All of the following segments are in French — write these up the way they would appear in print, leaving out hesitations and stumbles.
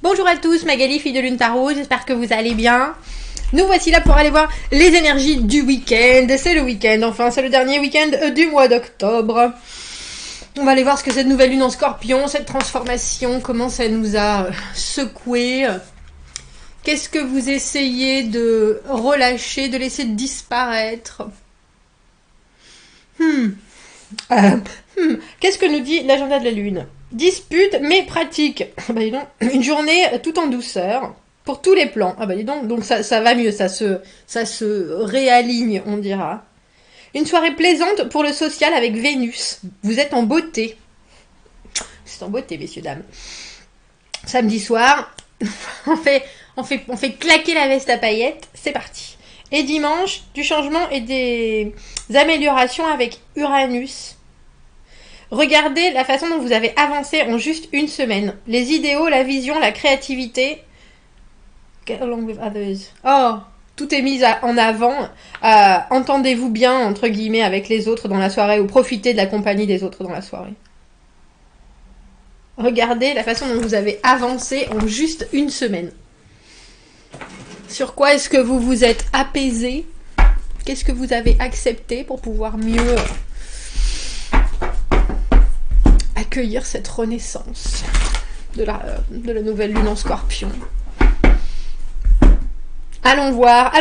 Bonjour à tous, Magali, fille de Lune Tarot, j'espère que vous allez bien. Nous voici là pour aller voir les énergies du week-end. C'est le week-end, enfin, c'est le dernier week-end du mois d'octobre. On va aller voir ce que cette nouvelle lune en scorpion, cette transformation, comment ça nous a secoué. Qu'est-ce que vous essayez de relâcher, de laisser disparaître? Qu'est-ce que nous dit l'agenda de la lune? Dispute mais pratique. Bah dis donc, une journée tout en douceur pour tous les plans. Ah bah dis donc ça va mieux, ça se réaligne, on dira. Une soirée plaisante pour le social avec Vénus. Vous êtes en beauté. C'est en beauté, messieurs, dames. Samedi soir, on fait claquer la veste à paillettes. C'est parti. Et dimanche, du changement et des améliorations avec Uranus. Regardez la façon dont vous avez avancé en juste une semaine. Les idéaux, la vision, la créativité. Get along with others. Oh, tout est mis en avant. Entendez-vous bien, entre guillemets, avec les autres dans la soirée ou profitez de la compagnie des autres dans la soirée. Regardez la façon dont vous avez avancé en juste une semaine. Sur quoi est-ce que vous vous êtes apaisé? Qu'est-ce que vous avez accepté pour pouvoir mieux accueillir cette renaissance de la nouvelle lune en scorpion? Allons voir,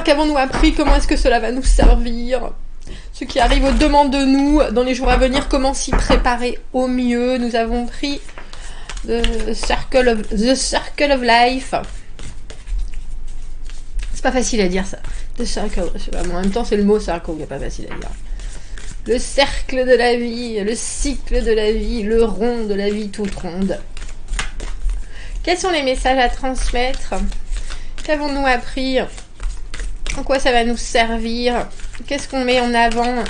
qu'avons-nous appris, comment est-ce que cela va nous servir? Ce qui arrive au-devant de nous dans les jours à venir, comment s'y préparer au mieux? Nous avons pris The Circle of Life. C'est pas facile à dire ça. The Circle, en même temps c'est le mot circle qui est pas facile à dire. Le cercle de la vie, le cycle de la vie, le rond de la vie toute ronde. Quels sont les messages à transmettre? Qu'avons-nous appris? En quoi ça va nous servir? Qu'est-ce qu'on met en avant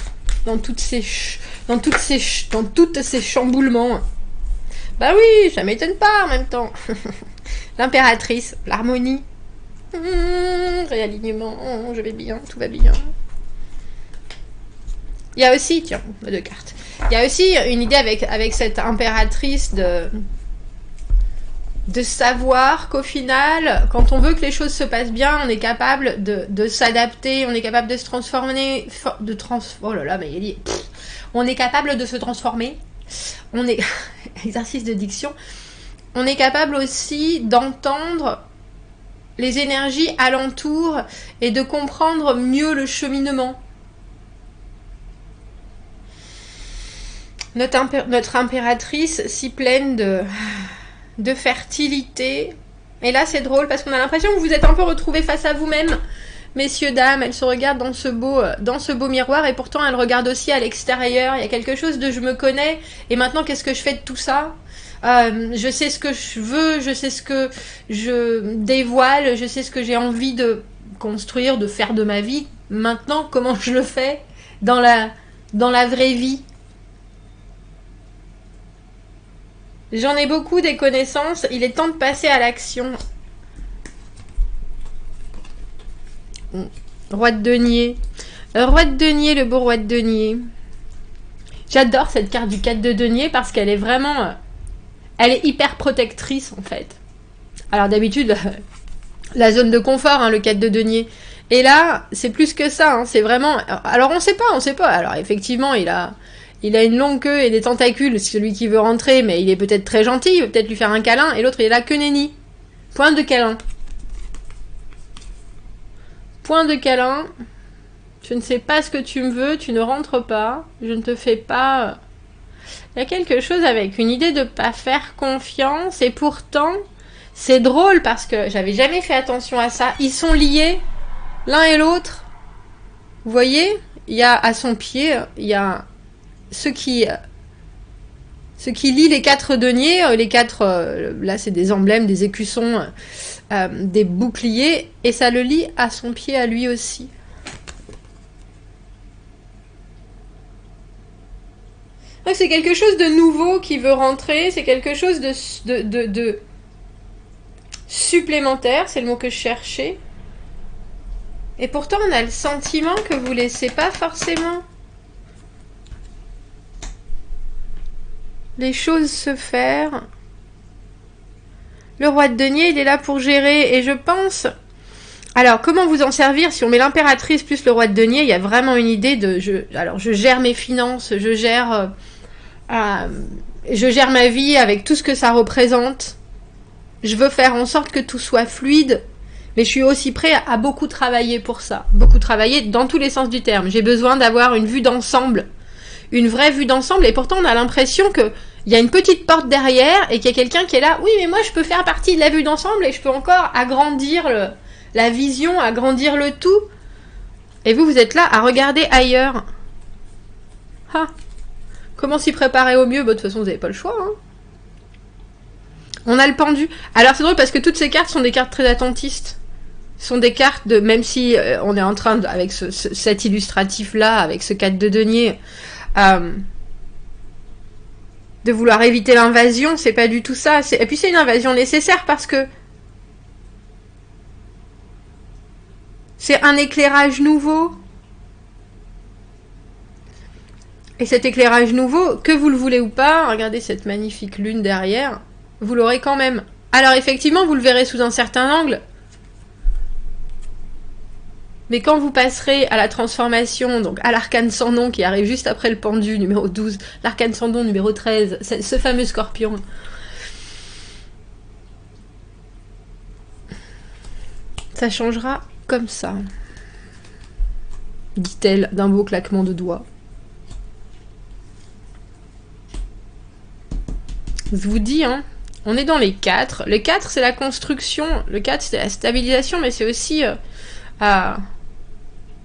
dans toutes ces chamboulements? Bah oui, ça m'étonne pas en même temps. L'impératrice, l'harmonie. Réalignement, je vais bien, tout va bien. Il y a aussi, tiens, deux cartes. Il y a aussi une idée avec cette impératrice de savoir qu'au final, quand on veut que les choses se passent bien, on est capable de s'adapter, on est capable de se transformer, oh là là, Magali, on est capable de se transformer, on est, exercice de diction, on est capable aussi d'entendre les énergies alentour et de comprendre mieux le cheminement. Notre impératrice si pleine de fertilité. Et là, c'est drôle parce qu'on a l'impression que vous vous êtes un peu retrouvés face à vous-même, messieurs, dames. Elle se regarde dans ce beau miroir et pourtant, elle regarde aussi à l'extérieur. Il y a quelque chose de « je me connais et maintenant, qu'est-ce que je fais de tout ça ?» je sais ce que je veux, je sais ce que je dévoile, je sais ce que j'ai envie de construire, de faire de ma vie. Maintenant, comment je le fais dans la vraie vie? J'en ai beaucoup des connaissances, il est temps de passer à l'action. Roi de denier. Roi de denier, le beau roi de denier. J'adore cette carte du 4 de denier parce qu'elle est vraiment... Elle est hyper protectrice en fait. Alors d'habitude, la zone de confort, hein, le 4 de denier. Et là, c'est plus que ça, hein, c'est vraiment... Alors on sait pas. Alors effectivement, il a une longue queue et des tentacules, celui qui veut rentrer, mais il est peut-être très gentil, il veut peut-être lui faire un câlin, et l'autre il est là que nenni. Point de câlin. Point de câlin. Je ne sais pas ce que tu me veux, tu ne rentres pas, je ne te fais pas... Il y a quelque chose avec une idée de pas faire confiance, et pourtant, c'est drôle parce que j'avais jamais fait attention à ça. Ils sont liés, l'un et l'autre. Vous voyez, il y a à son pied, il y a ce qui lie les 4 deniers, les 4, là c'est des emblèmes, des écussons, des boucliers, et ça le lie à son pied à lui aussi. Donc c'est quelque chose de nouveau qui veut rentrer, c'est quelque chose de supplémentaire, c'est le mot que je cherchais. Et pourtant on a le sentiment que vous laissez pas forcément les choses se faire. Le roi de denier, il est là pour gérer, et je pense... Alors, comment vous en servir? Si on met l'impératrice plus le roi de denier, il y a vraiment une idée de... Alors, je gère mes finances, je gère ma vie avec tout ce que ça représente. Je veux faire en sorte que tout soit fluide, mais je suis aussi prêt à beaucoup travailler pour ça. Beaucoup travailler dans tous les sens du terme. J'ai besoin d'avoir une vue d'ensemble, une vraie vue d'ensemble, et pourtant on a l'impression que il y a une petite porte derrière et qu'il y a quelqu'un qui est là. Oui, mais moi je peux faire partie de la vue d'ensemble et je peux encore agrandir la vision, agrandir le tout. Et vous êtes là à regarder ailleurs. Ah, comment s'y préparer au mieux? Bah, de toute façon, vous n'avez pas le choix. Hein. On a le pendu. Alors c'est drôle parce que toutes ces cartes sont des cartes très attentistes. Ce sont des cartes de... Même si on est en train, avec cet illustratif-là, avec ce 4 de denier... de vouloir éviter l'invasion, c'est pas du tout ça. Et puis c'est une invasion nécessaire parce que c'est un éclairage nouveau. Et cet éclairage nouveau, que vous le voulez ou pas, regardez cette magnifique lune derrière, vous l'aurez quand même. Alors effectivement, vous le verrez sous un certain angle. Mais quand vous passerez à la transformation, donc à l'arcane sans nom qui arrive juste après le pendu numéro 12, l'arcane sans nom numéro 13, ce fameux scorpion, ça changera comme ça, dit-elle d'un beau claquement de doigts. Je vous dis, hein, on est dans les 4. Le 4, c'est la construction, le 4, c'est la stabilisation, mais c'est aussi...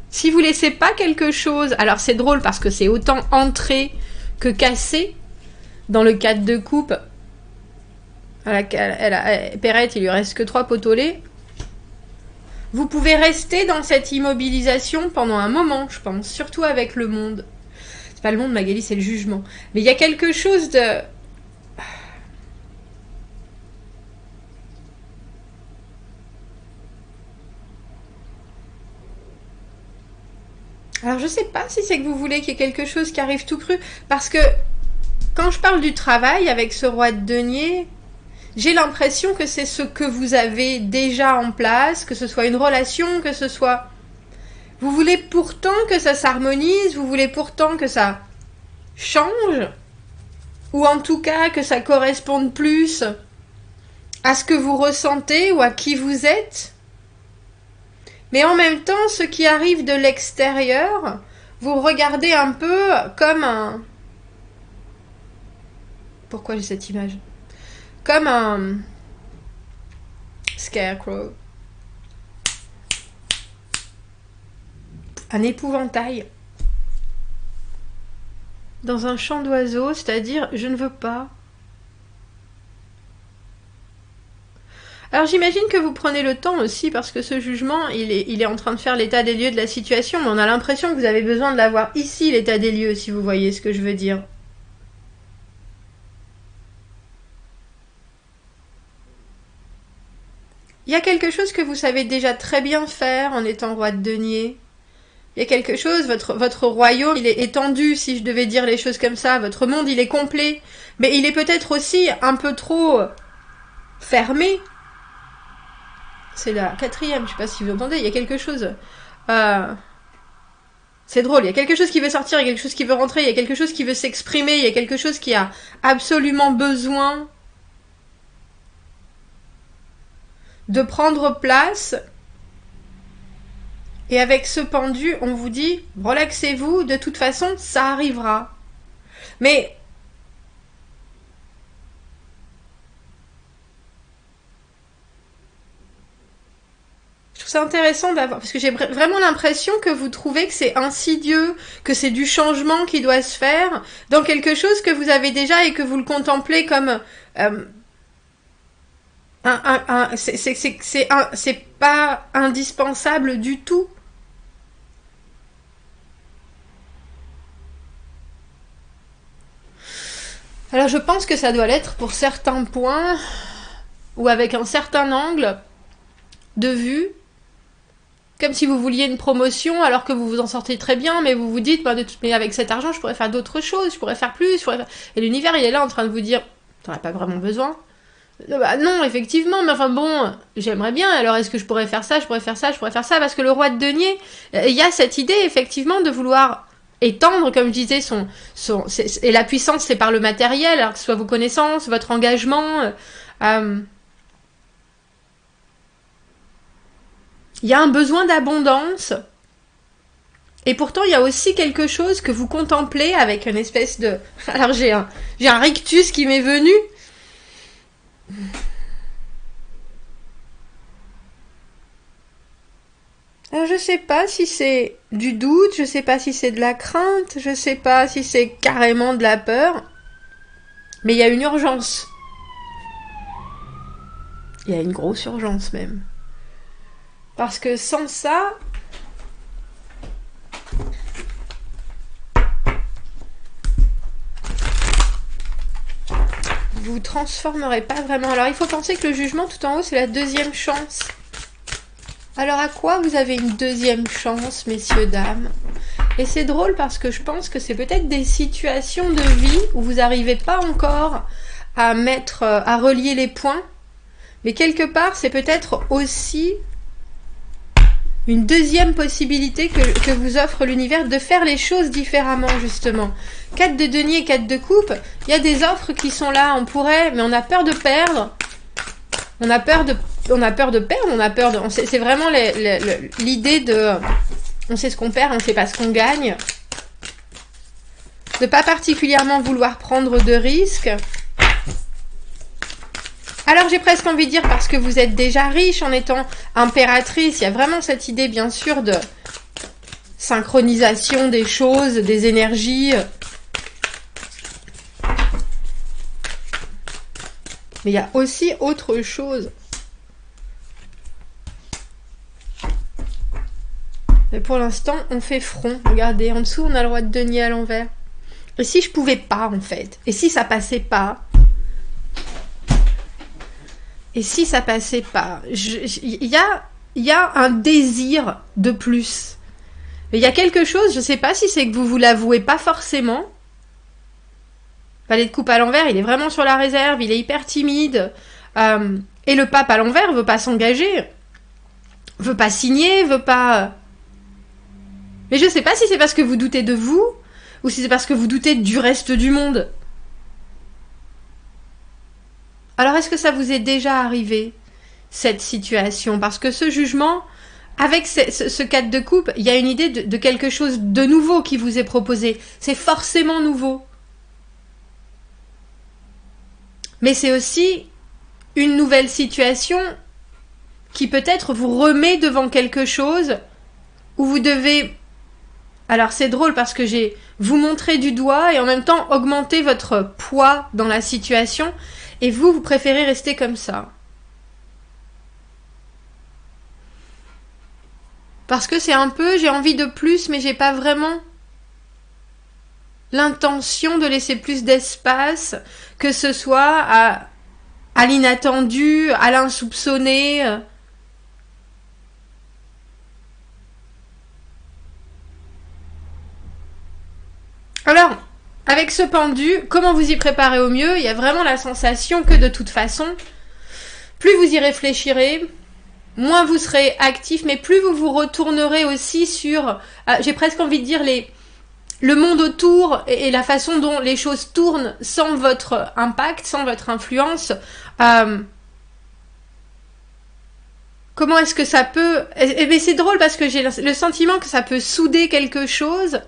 si vous laissez pas quelque chose... Alors c'est drôle parce que c'est autant entré que cassé. Dans le 4 de coupe, Perrette, il lui reste que 3 potolets. Vous pouvez rester dans cette immobilisation pendant un moment, je pense. Surtout avec le monde. C'est pas le monde, Magali, c'est le jugement. Mais il y a quelque chose de... Alors je sais pas si c'est que vous voulez qu'il y ait quelque chose qui arrive tout cru, parce que quand je parle du travail avec ce roi de denier, j'ai l'impression que c'est ce que vous avez déjà en place, que ce soit une relation, que ce soit... Vous voulez pourtant que ça s'harmonise, vous voulez pourtant que ça change, ou en tout cas que ça corresponde plus à ce que vous ressentez ou à qui vous êtes. Mais en même temps, ce qui arrive de l'extérieur, vous regardez un peu comme un... Pourquoi j'ai cette image? Comme un... Scarecrow. Un épouvantail. Dans un champ d'oiseaux, c'est-à-dire, je ne veux pas. Alors j'imagine que vous prenez le temps aussi, parce que ce jugement, il est en train de faire l'état des lieux de la situation, mais on a l'impression que vous avez besoin de l'avoir ici, l'état des lieux, si vous voyez ce que je veux dire. Il y a quelque chose que vous savez déjà très bien faire en étant roi de denier. Il y a quelque chose, votre royaume, il est étendu, si je devais dire les choses comme ça, votre monde, il est complet, mais il est peut-être aussi un peu trop fermé. C'est la 4e, je sais pas si vous entendez, il y a quelque chose... C'est drôle, il y a quelque chose qui veut sortir, il y a quelque chose qui veut rentrer, il y a quelque chose qui veut s'exprimer, il y a quelque chose qui a absolument besoin de prendre place. Et avec ce pendu, on vous dit, relaxez-vous, de toute façon, ça arrivera. Mais... je trouve ça intéressant d'avoir... Parce que j'ai vraiment l'impression que vous trouvez que c'est insidieux, que c'est du changement qui doit se faire dans quelque chose que vous avez déjà et que vous le contemplez comme... c'est pas indispensable du tout. Alors je pense que ça doit l'être pour certains points ou avec un certain angle de vue, comme si vous vouliez une promotion alors que vous vous en sortez très bien, mais vous vous dites, mais avec cet argent je pourrais faire d'autres choses, je pourrais faire plus, et l'univers il est là en train de vous dire, t'en as pas vraiment besoin. Bah non, effectivement, mais enfin bon, j'aimerais bien, alors est-ce que je pourrais faire ça, je pourrais faire ça, je pourrais faire ça, parce que le roi de denier, il y a cette idée, effectivement, de vouloir étendre, comme je disais, et la puissance, c'est par le matériel, alors que ce soit vos connaissances, votre engagement. Il y a un besoin d'abondance, et pourtant, il y a aussi quelque chose que vous contemplez avec une espèce de... Alors, j'ai un rictus qui m'est venu. Alors, je sais pas si c'est du doute, je sais pas si c'est de la crainte, je sais pas si c'est carrément de la peur, mais il y a une urgence. Il y a une grosse urgence même. Parce que sans ça, vous vous transformerez pas vraiment. Alors il faut penser que le jugement tout en haut, c'est la deuxième chance. Alors à quoi vous avez une deuxième chance, messieurs, dames? Et c'est drôle parce que je pense que c'est peut-être des situations de vie où vous n'arrivez pas encore à relier les points. Mais quelque part, c'est peut-être aussi une deuxième possibilité que vous offre l'univers de faire les choses différemment, justement. 4 de denier, 4 de coupe, il y a des offres qui sont là, on pourrait, mais on a peur de perdre. On a peur de perdre, c'est vraiment l'idée de... On sait ce qu'on perd, on sait pas ce qu'on gagne. De pas particulièrement vouloir prendre de risques. Alors j'ai presque envie de dire parce que vous êtes déjà riche en étant impératrice, il y a vraiment cette idée bien sûr de synchronisation des choses, des énergies. Mais il y a aussi autre chose. Mais pour l'instant, on fait front. Regardez, en dessous, on a le roi de denier à l'envers. Et si je pouvais pas, en fait? Et si ça passait pas? Et si ça passait pas? Il y a un désir de plus. Il y a quelque chose, je sais pas si c'est que vous l'avouez pas forcément. Valet de coupe à l'envers, il est vraiment sur la réserve, il est hyper timide. Et le pape à l'envers veut pas s'engager. Veut pas signer, veut pas... Mais je sais pas si c'est parce que vous doutez de vous, ou si c'est parce que vous doutez du reste du monde. Alors est-ce que ça vous est déjà arrivé, cette situation? Parce que ce jugement, avec ce 4 de coupe, il y a une idée de quelque chose de nouveau qui vous est proposé. C'est forcément nouveau. Mais c'est aussi une nouvelle situation qui peut-être vous remet devant quelque chose où vous devez... Alors c'est drôle parce que j'ai vous montré du doigt et en même temps augmenter votre poids dans la situation et vous préférez rester comme ça. Parce que c'est un peu, j'ai envie de plus mais j'ai pas vraiment l'intention de laisser plus d'espace, que ce soit à l'inattendu, à l'insoupçonné. Alors, avec ce pendu, comment vous y préparez au mieux? Il y a vraiment la sensation que de toute façon, plus vous y réfléchirez, moins vous serez actif, mais plus vous vous retournerez aussi sur, j'ai presque envie de dire, le monde autour et la façon dont les choses tournent sans votre impact, sans votre influence. Comment est-ce que ça peut... Mais c'est drôle parce que j'ai le sentiment que ça peut souder quelque chose.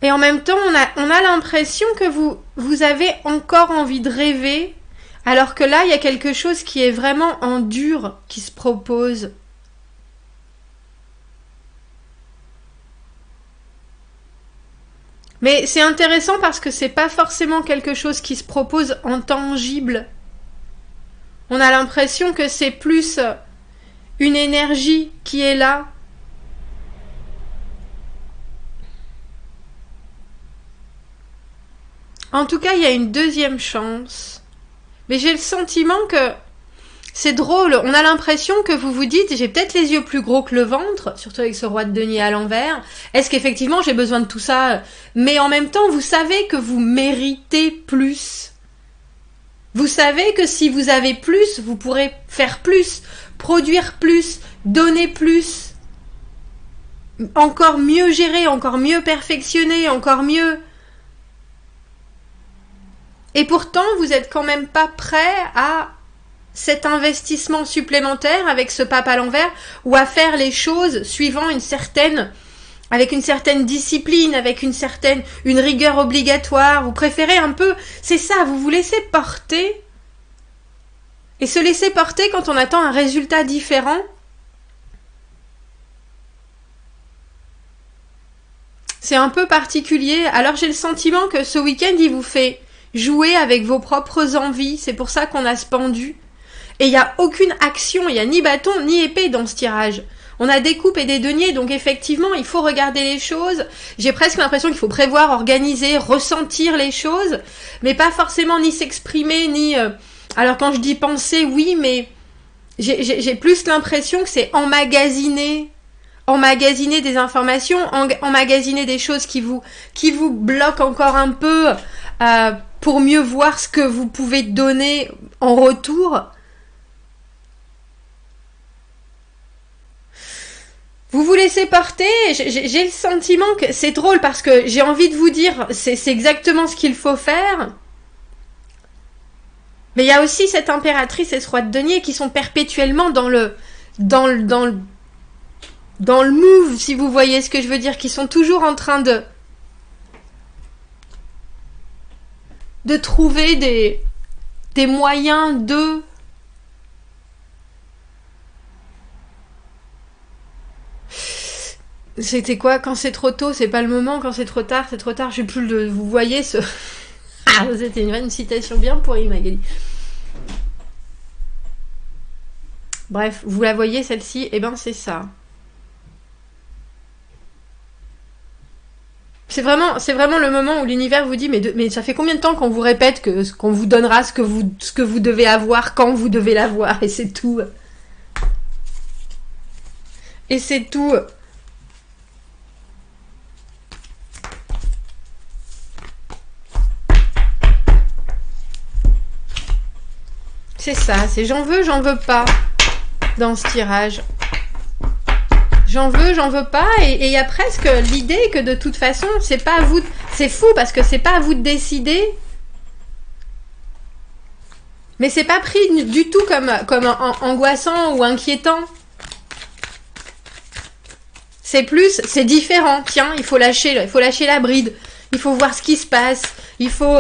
Et en même temps, on a l'impression que vous avez encore envie de rêver, alors que là, il y a quelque chose qui est vraiment en dur qui se propose. Mais c'est intéressant parce que c'est pas forcément quelque chose qui se propose en tangible. On a l'impression que c'est plus une énergie qui est là. En tout cas, il y a une deuxième chance. Mais j'ai le sentiment que C'est drôle, on a l'impression que vous vous dites, j'ai peut-être les yeux plus gros que le ventre, surtout avec ce roi de denier à l'envers. Est-ce qu'effectivement j'ai besoin de tout ça? Mais en même temps, vous savez que vous méritez plus. Vous savez que si vous avez plus, vous pourrez faire plus, produire plus, donner plus, encore mieux gérer, encore mieux perfectionner, encore mieux. Et pourtant, vous êtes quand même pas prêt à cet investissement supplémentaire avec ce pape à l'envers ou à faire les choses suivant avec une certaine discipline, avec une rigueur obligatoire. Vous préférez un peu, c'est ça, vous vous laissez porter. Et se laisser porter quand on attend un résultat différent, c'est un peu particulier. Alors j'ai le sentiment que ce week-end, il vous fait jouer avec vos propres envies. C'est pour ça qu'on a ce pendu. Et il n'y a aucune action, il n'y a ni bâton ni épée dans ce tirage. On a des coupes et des deniers, donc effectivement, il faut regarder les choses. J'ai presque l'impression qu'il faut prévoir, organiser, ressentir les choses, mais pas forcément ni s'exprimer, ni... Alors quand je dis penser, oui, mais j'ai plus l'impression que c'est emmagasiner des informations, emmagasiner des choses qui vous bloquent encore un peu pour mieux voir ce que vous pouvez donner en retour. Vous vous laissez porter, j'ai le sentiment que c'est drôle parce que j'ai envie de vous dire c'est exactement ce qu'il faut faire. Mais il y a aussi cette impératrice et ce roi de denier qui sont perpétuellement dans le move, si vous voyez ce que je veux dire, qui sont toujours en train de trouver des moyens de... C'était quoi? Quand c'est trop tôt, c'est pas le moment. Quand c'est trop tard, c'est trop tard. J'ai plus le... Vous voyez ce... Ah, c'était une citation bien pourrie, Magali. Bref, vous la voyez celle-ci? Eh ben c'est ça. C'est vraiment le moment où l'univers vous dit mais ça fait combien de temps qu'on vous répète qu'on vous donnera ce que vous devez avoir quand vous devez l'avoir, et c'est tout. Et c'est tout. C'est ça, c'est j'en veux pas dans ce tirage. J'en veux pas, et il y a presque l'idée que de toute façon, c'est pas à vous, c'est fou parce que c'est pas à vous de décider, mais c'est pas pris du tout comme angoissant ou inquiétant. C'est différent. Tiens, il faut lâcher la bride, il faut voir ce qui se passe, il faut...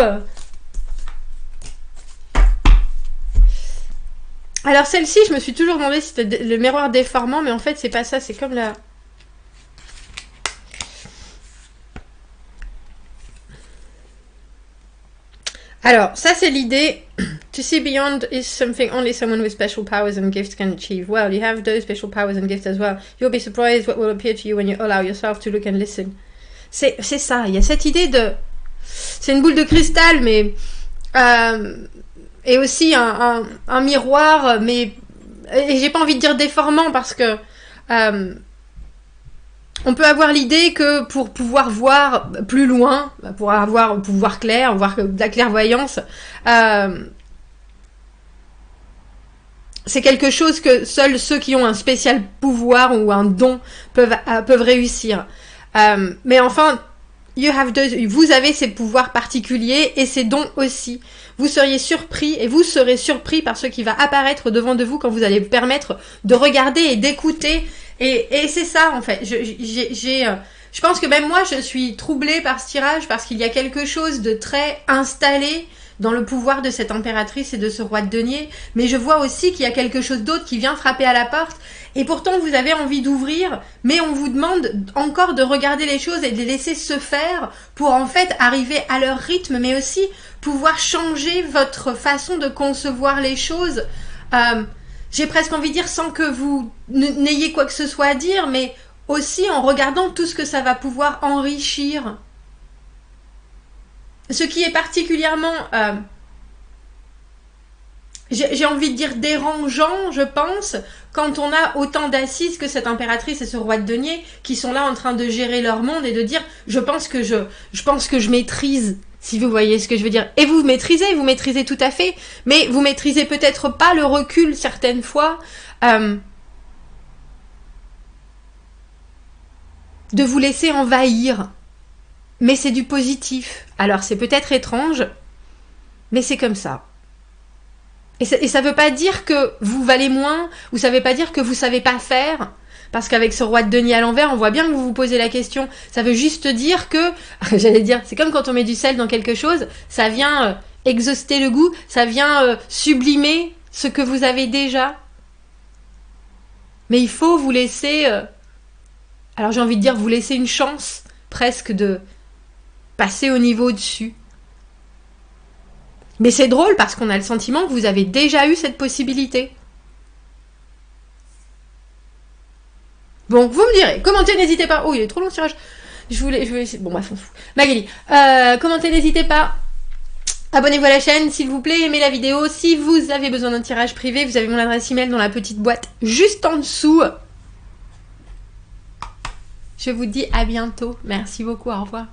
Alors celle-ci, je me suis toujours demandé si c'était le miroir déformant, mais en fait c'est pas ça, c'est comme la... Alors, ça c'est l'idée. To see beyond is something only someone with special powers and gifts can achieve. Well, you have those special powers and gifts as well. You'll be surprised what will appear to you when you allow yourself to look and listen. C'est ça, il y a cette idée de... C'est une boule de cristal, mais... et aussi un miroir, mais et j'ai pas envie de dire déformant parce que on peut avoir l'idée que pour pouvoir voir plus loin, pour voir clair, voir de la clairvoyance, c'est quelque chose que seuls ceux qui ont un spécial pouvoir ou un don peuvent réussir. Mais enfin, vous avez ces pouvoirs particuliers et ces dons aussi. Vous seriez surpris et vous serez surpris par ce qui va apparaître devant de vous quand vous allez vous permettre de regarder et d'écouter. Et c'est ça en fait. Je pense que même moi je suis troublée par ce tirage parce qu'il y a quelque chose de très installé dans le pouvoir de cette impératrice et de ce roi de denier. Mais je vois aussi qu'il y a quelque chose d'autre qui vient frapper à la porte. Et pourtant vous avez envie d'ouvrir, mais on vous demande encore de regarder les choses et de les laisser se faire pour en fait arriver à leur rythme, mais aussi pouvoir changer votre façon de concevoir les choses. J'ai presque envie de dire sans que vous n'ayez quoi que ce soit à dire, mais aussi en regardant tout ce que ça va pouvoir enrichir. Ce qui est particulièrement j'ai envie de dire dérangeant, je pense, quand on a autant d'assises que cette impératrice et ce roi de denier qui sont là en train de gérer leur monde et de dire je pense que je maîtrise, si vous voyez ce que je veux dire. Et vous maîtrisez tout à fait, mais vous maîtrisez peut-être pas le recul certaines fois. De vous laisser envahir. Mais c'est du positif. Alors c'est peut-être étrange, mais c'est comme ça. Et ça veut pas dire que vous valez moins, ou ça veut pas dire que vous savez pas faire, parce qu'avec ce roi de denier à l'envers, on voit bien que vous vous posez la question. Ça veut juste dire que, j'allais dire, c'est comme quand on met du sel dans quelque chose, ça vient exhauster le goût, ça vient sublimer ce que vous avez déjà. Mais il faut vous laisser, alors j'ai envie de dire, vous laisser une chance presque de passer au niveau au-dessus. Mais c'est drôle parce qu'on a le sentiment que vous avez déjà eu cette possibilité. Bon, vous me direz, commentez, n'hésitez pas. Oh, il est trop long le tirage. Je voulais bon, bref, on se fout. Magali, commentez, n'hésitez pas. Abonnez-vous à la chaîne, s'il vous plaît, aimez la vidéo. Si vous avez besoin d'un tirage privé, vous avez mon adresse email dans la petite boîte juste en dessous. Je vous dis à bientôt. Merci beaucoup, au revoir.